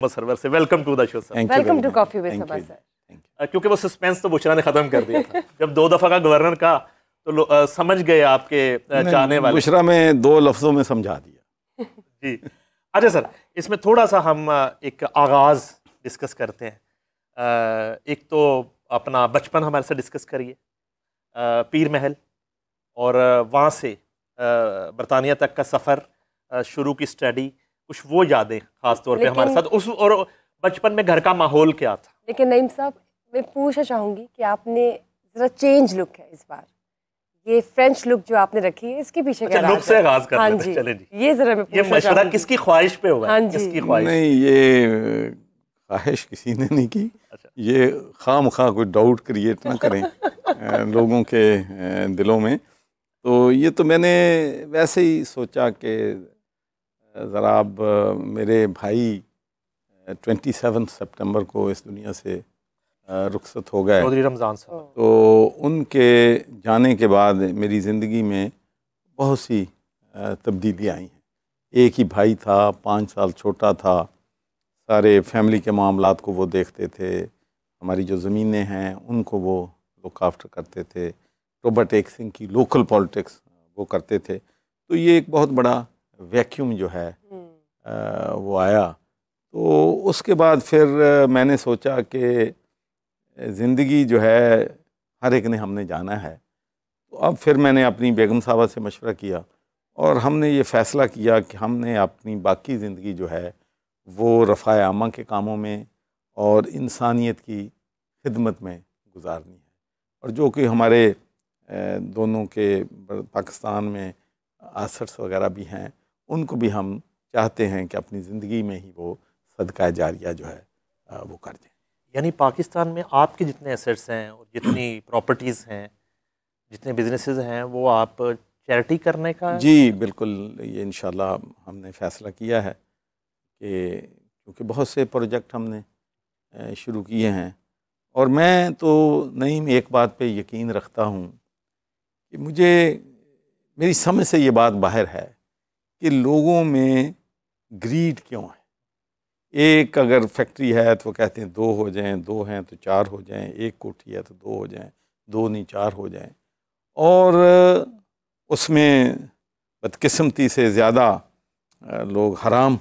سرور سے welcome to the show sir. Welcome to coffee with Saba sir. کیونکہ وہ suspense تو بشرا نے ختم کر دیا تھا جب 2 دفعہ کا گورنر کا تو سمجھ گئے آپ کے چاہنے والے. بشرا میں 2 لفظوں میں سمجھا دیا. جی اچھا سر, اس میں تھوڑا سا ہم ایک آغاز ڈسکس کرتے ہیں. ایک تو اپنا بچپن ہمارے سے ڈسکس کریے, پیر محل اور وہاں سے برطانیہ تک کا سفر, شروع کی اسٹڈی, کچھ وہ یادیں خاص طور پہ ہمارے ساتھ اس, اور بچپن میں گھر کا ماحول کیا تھا. لیکن نعیم صاحب میں پوچھنا چاہوں گی کہ آپ نے ذرا چینج لک ہے اس بار, یہ فرینچ لک جو آپ نے رکھی ہے اس کے پیچھے کیا لک سے آغاز کرتے ہیں. چلیں جی, یہ ذرا میں یہ مشورہ کس کی خواہش پہ ہوا ہے؟ کس کی خواہش؟ نہیں, یہ خواہش کسی نے نہیں کی. یہ خواہ مخواہ کوئی ڈاؤٹ کریٹ نہ کریں لوگوں کے دلوں میں. تو یہ تو میں نے ویسے ہی سوچا کہ ذرا اب میرے بھائی 27 سپٹمبر کو اس دنیا سے رخصت ہو گئے, چودھری رمضان صاحب, تو ان کے جانے کے بعد میری زندگی میں بہت سی تبدیلیاں آئی ہیں. ایک ہی بھائی تھا, 5 سال چھوٹا تھا, سارے فیملی کے معاملات کو وہ دیکھتے تھے, ہماری جو زمینیں ہیں ان کو وہ لک آفٹر کرتے تھے, روبرٹ ایکسنگ کی لوکل پالیٹکس وہ کرتے تھے. تو یہ ایک بہت بڑا ویکیوم جو ہے وہ آیا. تو اس کے بعد پھر میں نے سوچا کہ زندگی جو ہے ہر ایک نے ہم نے جانا ہے. تو اب پھر میں نے اپنی بیگم صاحبہ سے مشورہ کیا اور ہم نے یہ فیصلہ کیا کہ ہم نے اپنی باقی زندگی جو ہے وہ رفاع عامہ کے کاموں میں اور انسانیت کی خدمت میں گزارنی ہے. اور جو کہ ہمارے دونوں کے پاکستان میں آسٹس وغیرہ بھی ہیں, ان کو بھی ہم چاہتے ہیں کہ اپنی زندگی میں ہی وہ صدقہ جاریہ جو ہے وہ کر دیں. یعنی پاکستان میں آپ کے جتنے ایسٹس ہیں اور جتنی پراپرٹیز ہیں, جتنے بزنسز ہیں, وہ آپ چیریٹی کرنے کا؟ جی بالکل, یہ انشاءاللہ ہم نے فیصلہ کیا ہے کہ کیونکہ بہت سے پروجیکٹ ہم نے شروع کیے ہیں. اور میں تو نہیں, ایک بات پہ یقین رکھتا ہوں کہ میری سمجھ سے یہ بات باہر ہے کہ لوگوں میں گریڈ کیوں ہے. ایک اگر فیکٹری ہے تو وہ کہتے ہیں 2 ہو جائیں, 2 ہیں تو 4 ہو جائیں, ایک کوٹھی ہے تو 2 ہو جائیں, 2 نہیں 4 ہو جائیں. اور اس میں بدقسمتی سے زیادہ لوگ حرام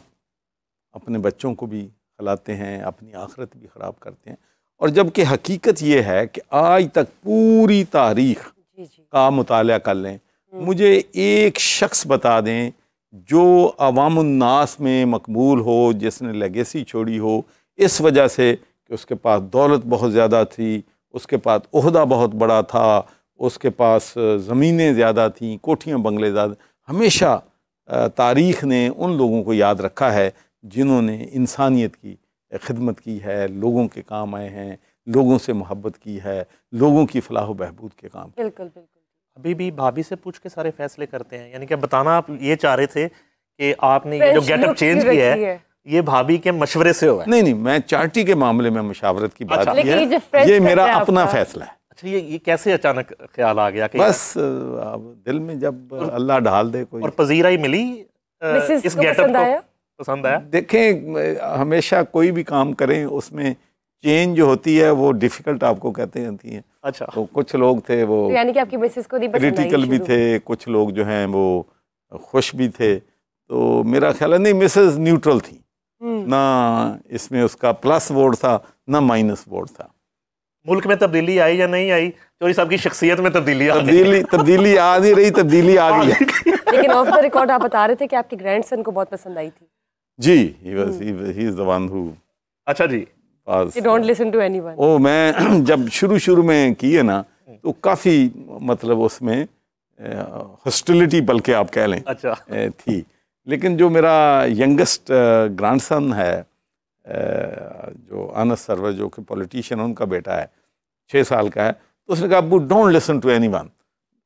اپنے بچوں کو بھی کھلاتے ہیں, اپنی آخرت بھی خراب کرتے ہیں. اور جب کہ حقیقت یہ ہے کہ آج تک پوری تاریخ کا مطالعہ کر لیں, مجھے ایک شخص بتا دیں جو عوام الناس میں مقبول ہو, جس نے لیگیسی چھوڑی ہو اس وجہ سے کہ اس کے پاس دولت بہت زیادہ تھی, اس کے پاس عہدہ بہت بڑا تھا, اس کے پاس زمینیں زیادہ تھیں, کوٹھیاں بنگلے زیادہ. ہمیشہ تاریخ نے ان لوگوں کو یاد رکھا ہے جنہوں نے انسانیت کی خدمت کی ہے, لوگوں کے کام آئے ہیں, لوگوں سے محبت کی ہے, لوگوں کی فلاح و بہبود کے کام. بالکل بالکل. ابھی بھی بھابھی سے پوچھ کے سارے فیصلے کرتے ہیں, یعنی کہ بتانا آپ یہ چاہ رہے تھے کہ آپ نے یہ جو گیٹ اپ چینج کیا ہے یہ بھابھی کے مشورے سے ہوا ہے؟ نہیں, میں چارٹی کے معاملے میں مشاورت کی بات کی ہے, یہ یہ میرا اپنا فیصلہ ہے. اچھا, یہ کیسے اچانک خیال آ گیا کہ بس دل میں جب اللہ ڈال دے کوئی. اور پذیرائی ملی اس گیٹ اپ کو؟ پسند آیا؟ دیکھیں, ہمیشہ کوئی بھی کام کریں اس میں چینج جو ہوتی ہے وہ ڈیفیکلٹ آپ کو کہتے ہوتی ہیں. اچھا, تو کچھ لوگ تھے وہ یعنی کہ آپ کی مسز کو نہیں پسند آئی, کریٹیکل بھی تھے, کچھ لوگ جو ہیں وہ خوش بھی تھے. تو میرا خیال ہے نہیں, مسز نیوٹرل تھی, نہ اس میں اس کا پلس ووٹ تھا نہ مائنس ووٹ تھا. ملک میں تبدیلی آئی یا نہیں آئی؟ چوری صاحب کی شخصیت میں تبدیلی آ نہیں رہی, تبدیلی آ گئی. لیکن آف دا ریکارڈ آپ بتا رہے تھے کہ آپ کے گرینڈ سن کو بہت پسند آئی تھی. جی, he is the one who. اچھا جی, don't listen to anyone. میں جب شروع میں کیے نا تو کافی مطلب اس میں ہاسٹیلٹی بلکہ آپ کہہ لیں تھی. لیکن جو میرا ینگسٹ گرانڈ سن ہے جو انس سرور, جو کہ پولیٹیشین, ان کا بیٹا ہے, 6 سال کا ہے, تو اس نے کہا ابو don't listen to anyone,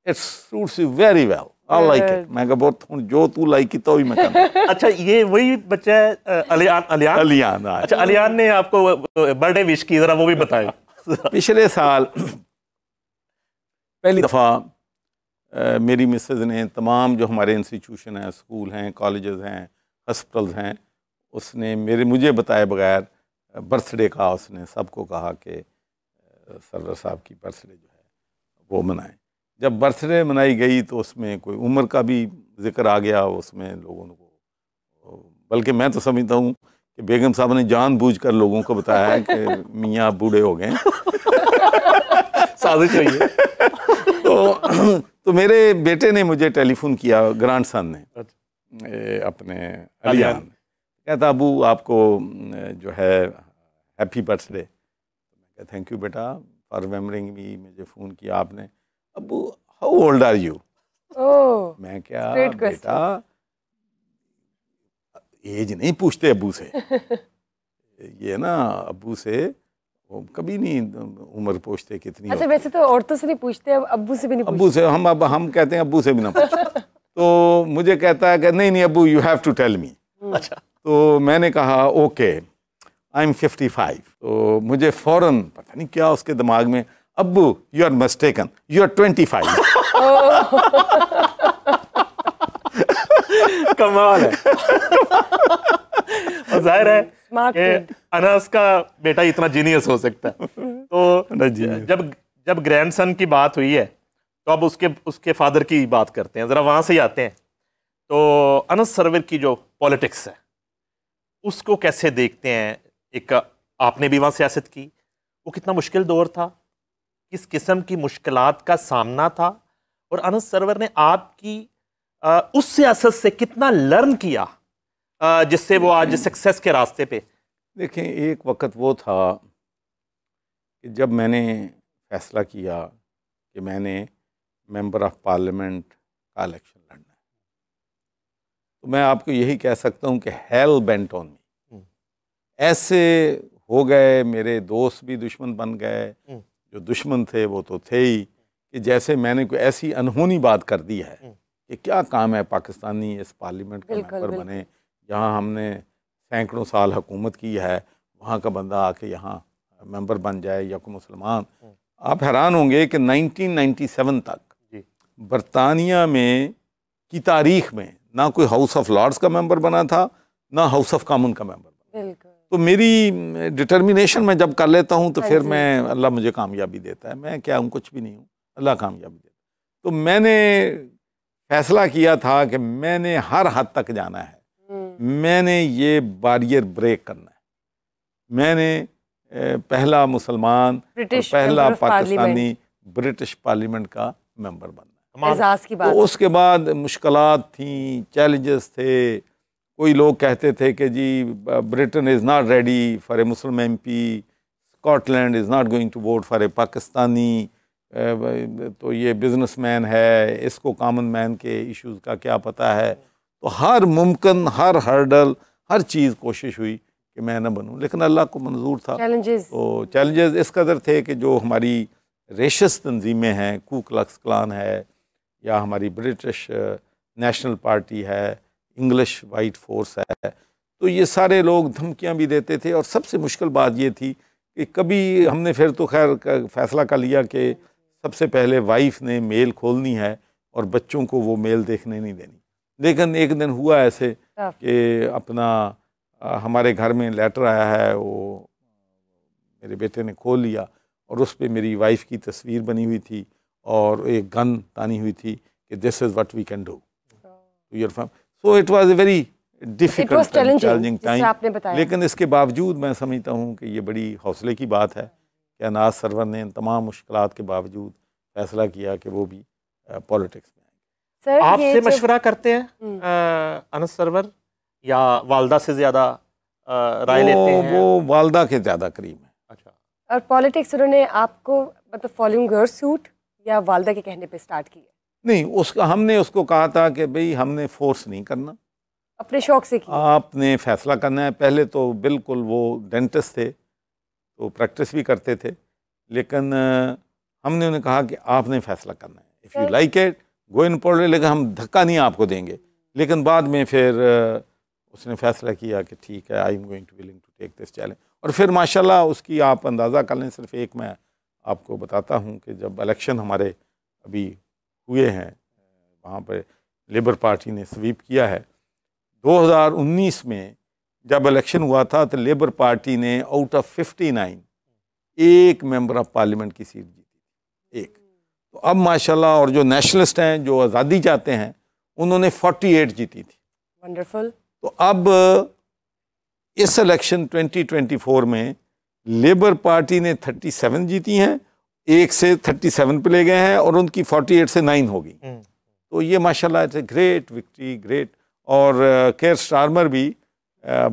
it suits you very well, I like it. میں کہا بہت جو تو لائک کی تو ہی میں کروں. اچھا, یہ وہی بچہ ہے علیان؟ اچھا, علیان نے آپ کو برتھ ڈے وش کی, ذرا وہ بھی بتائیں. پچھلے سال پہلی دفعہ میری مسز نے تمام جو ہمارے انسٹیٹیوشن ہیں, اسکول ہیں, کالجز ہیں, ہسپتالز ہیں, اس نے مجھے بتائے بغیر برتھ ڈے کا اس نے سب کو کہا کہ سرور صاحب کی برتھ ڈے جو ہے وہ منائیں. جب برتھ ڈے منائی گئی تو اس میں کوئی عمر کا بھی ذکر آ گیا اس میں لوگوں کو، بلکہ میں تو سمجھتا ہوں کہ بیگم صاحب نے جان بوجھ کر لوگوں کو بتایا ہے کہ میاں بوڑھے ہو گئے سازش ہوئی ہے. تو میرے بیٹے نے مجھے ٹیلی فون کیا، گرانڈ سن نے اپنے علیان، کہتا ابو آپ کو جو ہے happy birthday. Thank you بیٹا فار ریمبرنگ می، مجھے فون کیا آپ نے. ابو ہاؤ اولڈ آر یو؟ میں کیا بیٹا ایج نہیں پوچھتے ابو سے، یہ نا ابو سے وہ کبھی نہیں عمر پوچھتے کتنی. اچھا ویسے تو عورتوں سے نہیں پوچھتے، ابو سے بھی نہیں پوچھتے. ابو سے ہم کہتے ہیں ابو سے بھی نہ پوچھو. تو مجھے کہتا ہے کہ نہیں ابو you have to tell me. اچھا. تو میں نے کہا اوکے آئی ایم 55. تو مجھے فوراً پتہ نہیں کیا اس کے دماغ میں، ابو you are mistaken, you are 25. کمال ہے. اور ظاہر ہے کہ انس کا بیٹا اتنا جینیس ہو سکتا ہے. تو جب گرینڈ سن کی بات ہوئی ہے تو اب اس کے فادر کی بات کرتے ہیں، ذرا وہاں سے ہی آتے ہیں. تو انس سرور کی جو پولیٹکس ہے اس کو کیسے دیکھتے ہیں؟ ایک آپ نے بھی وہاں سیاست کی، وہ کتنا مشکل دور تھا، کس قسم کی مشکلات کا سامنا تھا، اور انس سرور نے آپ کی اس سیاست سے کتنا لرن کیا جس سے وہ آج سکسیس کے راستے پہ. دیکھیں ایک وقت وہ تھا کہ جب میں نے فیصلہ کیا کہ میں نے ممبر آف پارلیمنٹ کا الیکشن لڑنا ہے، تو میں آپ کو یہی کہہ سکتا ہوں کہ ہیل بینٹ آن می. ایسے ہو گئے، میرے دوست بھی دشمن بن گئے، جو دشمن تھے وہ تو تھے ہی، کہ جیسے میں نے کوئی ایسی انہونی بات کر دی ہے کہ کیا کام ہے پاکستانی اس پارلیمنٹ کا ممبر بنے، جہاں ہم نے سینکڑوں سال حکومت کی ہے، وہاں کا بندہ آ کے یہاں ممبر بن جائے یا کوئی مسلمان. آپ حیران ہوں گے کہ 1997 تک برطانیہ میں کی تاریخ میں نہ کوئی ہاؤس آف لارڈز کا ممبر بنا تھا، نہ ہاؤس آف کامن کا ممبر بنا. تو میری ڈٹرمینیشن میں جب کر لیتا ہوں تو پھر میں اللہ مجھے کامیابی دیتا ہے. میں کیا ہوں، کچھ بھی نہیں ہوں، اللہ کامیابی دیتا ہے. تو میں نے فیصلہ کیا تھا کہ میں نے ہر حد تک جانا ہے، میں نے یہ بیریئر بریک کرنا ہے. میں نے پہلا مسلمان اور پہلا پاکستانی برٹش پارلیمنٹ کا ممبر بننا ہے. اعزاز کی بات. تو اس کے بعد مشکلات تھیں، چیلنجز تھے. کوئی لوگ کہتے تھے کہ جی Britain is not ready for a Muslim MP پی، Scotland is not going to vote for a Pakistani, تو یہ بزنس مین ہے، اس کو کامن مین کے ایشوز کا کیا پتہ ہے. تو ہر ممکن، ہر ہرڈل، ہر چیز کوشش ہوئی کہ میں نہ بنوں، لیکن اللہ کو منظور تھا. تو چیلنجز اس قدر تھے کہ جو ہماری ریشس تنظیمیں ہیں، کو کلکس کلان ہے، یا ہماری برٹش نیشنل پارٹی ہے، انگلش وائٹ فورس ہے، تو یہ سارے لوگ دھمکیاں بھی دیتے تھے. اور سب سے مشکل بات یہ تھی کہ کبھی ہم نے پھر تو خیر فیصلہ کر لیا کہ سب سے پہلے وائف نے میل کھولنی ہے اور بچوں کو وہ میل دیکھنے نہیں دینی. لیکن ایک دن ہوا ایسے کہ اپنا ہمارے گھر میں لیٹر آیا ہے، وہ میرے بیٹے نے کھول لیا اور اس پہ میری وائف کی تصویر بنی ہوئی تھی اور ایک گن تانی ہوئی تھی کہ this is what we can do to your family. So it was a very difficult challenging time. لیکن اس کے باوجود میں سمجھتا ہوں کہ یہ بڑی حوصلے کی بات ہے کہ اناس سرور نے ان تمام مشکلات کے باوجود فیصلہ کیا کہ وہ بھی پولیٹکس میں آئیں. آپ سے مشورہ کرتے ہیں انس سرور یا والدہ سے زیادہ رائے لیتے ہیں؟ وہ والدہ کے زیادہ قریب ہیں. اچھا. اور پولیٹکس انہوں نے آپ کو مطلب فالوئنگ یور سوٹ یا والدہ کے کہنے پہ سٹارٹ کی ہے؟ نہیں، اس کا ہم نے اس کو کہا تھا کہ بھئی ہم نے فورس نہیں کرنا، اپنے شوق سے کی، آپ نے فیصلہ کرنا ہے. پہلے تو بالکل وہ ڈینٹسٹ تھے تو پریکٹس بھی کرتے تھے، لیکن ہم نے انہیں کہا کہ آپ نے فیصلہ کرنا ہے. If you like it go in politics, لیکن ہم دھکا نہیں آپ کو دیں گے. لیکن بعد میں پھر اس نے فیصلہ کیا کہ ٹھیک ہے I am going to willing to take this challenge. اور پھر ماشاءاللہ اس کی آپ اندازہ کر لیں. صرف ایک میں آپ کو بتاتا ہوں کہ جب الیکشن ہمارے ابھی ہوئے ہیں، وہاں پہ لیبر پارٹی نے سویپ کیا ہے. 2019 میں جب الیکشن ہوا تھا تو لیبر پارٹی نے آؤٹ آف 59 ایک ممبر آف پارلیمنٹ کی سیٹ جیتی، ایک. تو اب ماشاءاللہ اور جو نیشنلسٹ ہیں جو آزادی چاہتے ہیں انہوں نے 48 جیتی تھی. ونڈرفل. تو اب اس الیکشن 2024 میں لیبر پارٹی نے 37 جیتی ہیں، ایک سے 37 پہ لے گئے ہیں اور ان کی 48 سے 9 ہوگی. تو یہ ماشاءاللہ it's a great victory, great. اور کیئر سٹارمر بھی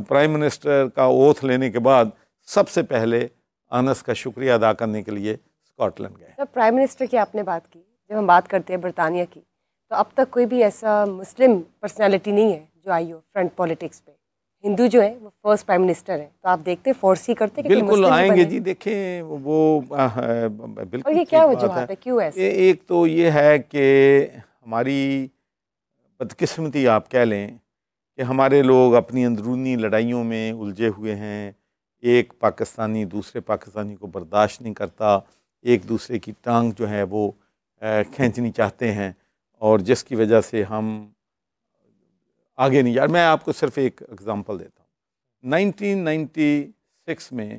پرائم منسٹر کا اوتھ لینے کے بعد سب سے پہلے آنس کا شکریہ ادا کرنے کے لیے اسکاٹ لینڈ گئے. سر پرائم منسٹر کی آپ نے بات کی، جب ہم بات کرتے ہیں برطانیہ کی تو اب تک کوئی بھی ایسا مسلم پرسنالٹی نہیں ہے جو آئی ہو فرنٹ پالیٹکس پہ. ہندو جو ہے وہ فرسٹ پرائم منسٹر ہیں، تو آپ دیکھتے فورس ہی کرتے کہ بالکل آئیں گے جی. دیکھیں وہ بالکل. اور یہ کیا وجوہات ہے، کیوں ایسا؟ ایک تو یہ ہے کہ ہماری بدقسمتی آپ کہہ لیں کہ ہمارے لوگ اپنی اندرونی لڑائیوں میں الجھے ہوئے ہیں. ایک پاکستانی دوسرے پاکستانی کو برداشت نہیں کرتا، ایک دوسرے کی ٹانگ جو ہے وہ کھینچنی چاہتے ہیں، اور جس کی وجہ سے ہم آگے نہیں جا. میں آپ کو صرف ایک اگزامپل دیتا ہوں. 1996 میں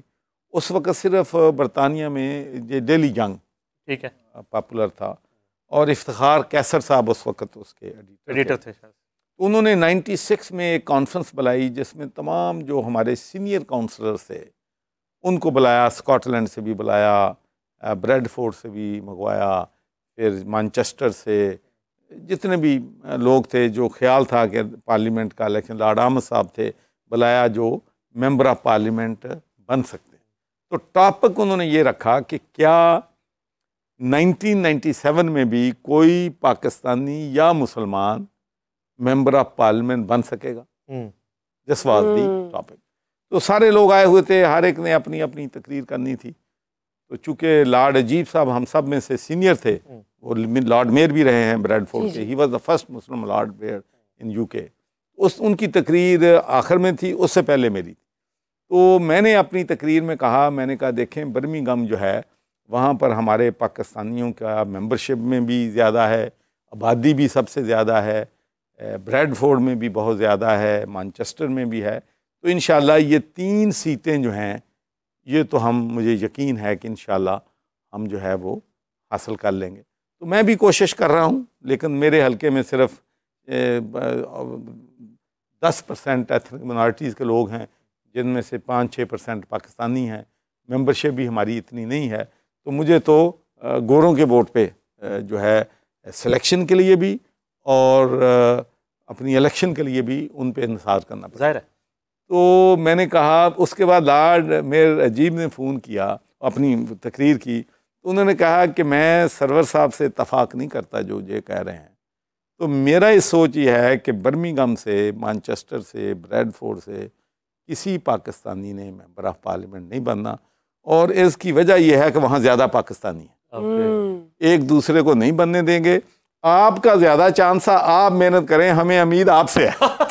اس وقت صرف برطانیہ میں یہ ڈیلی جنگ ٹھیک ہے پاپولر تھا، اور افتخار کیسر صاحب اس وقت اس کے ایڈیٹر تھے. انہوں نے 96 میں ایک کانفرنس بلائی جس میں تمام جو ہمارے سینئر کاؤنسلرز تھے ان کو بلایا، اسکاٹ لینڈ سے بھی بلایا، بریڈ فورڈ سے بھی منگوایا، پھر مانچسٹر سے جتنے بھی لوگ تھے جو خیال تھا کہ پارلیمنٹ کا الیکشن، لارڈ احمد صاحب تھے، بلایا جو ممبر آف پارلیمنٹ بن سکتے ہیں. تو ٹاپک انہوں نے یہ رکھا کہ کیا 1997 میں بھی کوئی پاکستانی یا مسلمان ممبر آف پارلیمنٹ بن سکے گا. This was the topic. تو سارے لوگ آئے ہوئے تھے، ہر ایک نے اپنی اپنی تقریر کرنی تھی. تو چونکہ لارڈ عجیب صاحب ہم سب میں سے سینئر تھے، وہ لارڈ میئر بھی رہے ہیں بریڈ فورڈ کے، he was the first Muslim Lord Mayor in U K. ان کی تقریر آخر میں تھی، اس سے پہلے میری تھی. تو میں نے اپنی تقریر میں کہا، میں نے کہا دیکھیں برمنگھم جو ہے وہاں پر ہمارے پاکستانیوں کا ممبرشپ میں بھی زیادہ ہے، آبادی بھی سب سے زیادہ ہے، بریڈ فورڈ میں بھی بہت زیادہ ہے، مانچسٹر میں بھی ہے. تو انشاءاللہ یہ 3 سیٹیں جو ہیں یہ تو مجھے یقین ہے کہ انشاءاللہ ہم جو ہے وہ حاصل کر لیں گے. تو میں بھی کوشش کر رہا ہوں، لیکن میرے حلقے میں صرف 10% ایتھنک منارٹیز کے لوگ ہیں، جن میں سے 5-6% پاکستانی ہیں. ممبرشپ بھی ہماری اتنی نہیں ہے. تو مجھے تو گوروں کے ووٹ پہ جو ہے سلیکشن کے لیے بھی اور اپنی الیکشن کے لیے بھی ان پہ انحصار کرنا پڑتا ہے. تو میں نے کہا، اس کے بعد لارڈ میئر عجیب نے فون کیا، اپنی تقریر کی، تو انہوں نے کہا کہ میں سرور صاحب سے اتفاق نہیں کرتا جو یہ کہہ رہے ہیں. تو میرا یہ سوچ یہ ہے کہ برمنگھم سے، مانچسٹر سے، بریڈ فورڈ سے کسی پاکستانی نے ممبر آف پارلیمنٹ نہیں بننا، اور اس کی وجہ یہ ہے کہ وہاں زیادہ پاکستانی ہیں. ایک دوسرے کو نہیں بننے دیں گے. آپ کا زیادہ چانس ہے، آپ محنت کریں، ہمیں امید آپ سے ہے.